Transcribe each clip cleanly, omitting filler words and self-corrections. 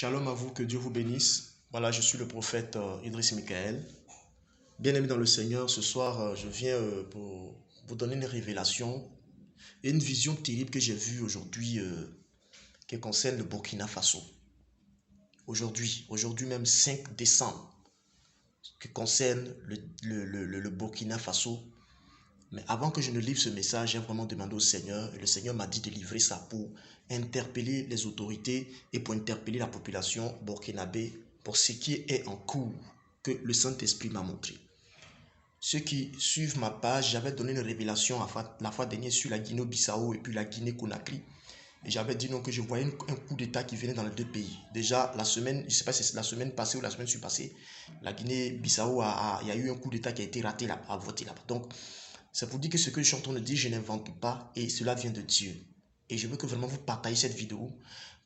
Shalom à vous, que Dieu vous bénisse. Voilà, je suis le prophète Idriss Michael. Bien-aimé dans le Seigneur, ce soir, je viens pour vous donner une révélation et une vision terrible que j'ai vue aujourd'hui qui concerne le Burkina Faso. Aujourd'hui même 5 décembre, qui concerne le Burkina Faso. Mais avant que je ne livre ce message, j'ai vraiment demandé au Seigneur, et le Seigneur m'a dit de livrer ça pour interpeller les autorités et pour interpeller la population burkinabé pour ce qui est en cours que le Saint-Esprit m'a montré. Ceux qui suivent ma page, j'avais donné une révélation la fois dernière sur la Guinée-Bissau et puis la Guinée-Conakry. Et j'avais dit non que je voyais un coup d'État qui venait dans les deux pays. Déjà, la semaine, je ne sais pas si c'est la semaine passée ou la semaine surpassée, la Guinée-Bissau, il y a eu un coup d'État qui a été raté là, à voter là-bas. Donc, c'est pour dire que ce que je suis en train de dire, je n'invente pas et cela vient de Dieu. Et je veux que vraiment vous partagiez cette vidéo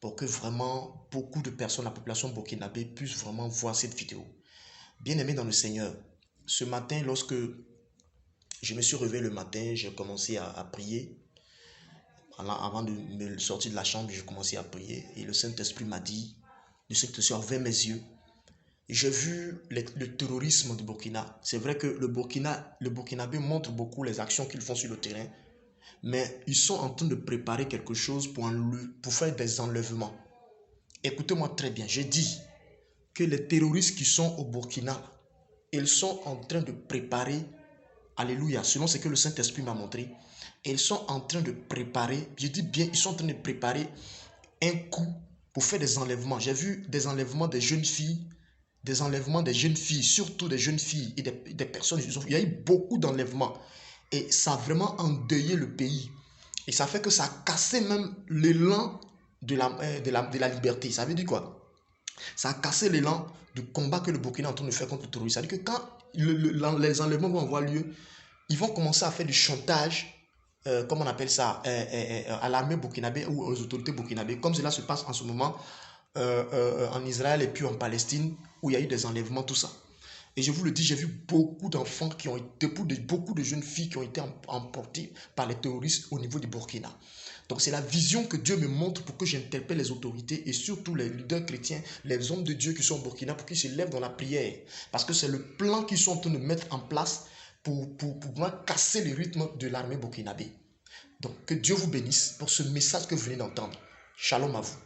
pour que vraiment beaucoup de personnes, la population burkinabé, puissent vraiment voir cette vidéo. Bien-aimé dans le Seigneur, ce matin, lorsque je me suis réveillé le matin, j'ai commencé à prier. Avant de me sortir de la chambre, j'ai commencé à prier. Et le Saint-Esprit m'a dit, le Saint-Esprit a ouvert mes yeux. J'ai vu le terrorisme du Burkina. C'est vrai que le Burkinabé montre beaucoup les actions qu'ils font sur le terrain. Mais ils sont en train de préparer quelque chose pour faire des enlèvements. Écoutez-moi très bien. J'ai dit que les terroristes qui sont au Burkina, ils sont en train de préparer, alléluia, selon ce que le Saint-Esprit m'a montré, ils sont en train de préparer, je dis bien, ils sont en train de préparer un coup pour faire des enlèvements. J'ai vu des enlèvements des jeunes filles, surtout des jeunes filles et des personnes. Il y a eu beaucoup d'enlèvements et ça a vraiment endeuillé le pays. Et ça fait que ça a cassé même l'élan de la liberté. Ça veut dire quoi? Ça a cassé l'élan du combat que le Burkina est en train de faire contre le terrorisme. Ça veut dire que quand les enlèvements vont avoir lieu, ils vont commencer à faire du chantage, comment on appelle ça, à l'armée burkinabé ou aux autorités burkinabées, comme cela se passe en ce moment en Israël et puis en Palestine, où il y a eu des enlèvements, tout ça. Et je vous le dis, j'ai vu beaucoup d'enfants qui ont été, beaucoup de jeunes filles qui ont été emportées par les terroristes au niveau du Burkina. Donc c'est la vision que Dieu me montre pour que j'interpelle les autorités et surtout les leaders chrétiens, les hommes de Dieu qui sont au Burkina, pour qu'ils se lèvent dans la prière. Parce que c'est le plan qu'ils sont en train de mettre en place pour pouvoir casser le rythme de l'armée burkinabé. Donc que Dieu vous bénisse pour ce message que vous venez d'entendre. Shalom à vous.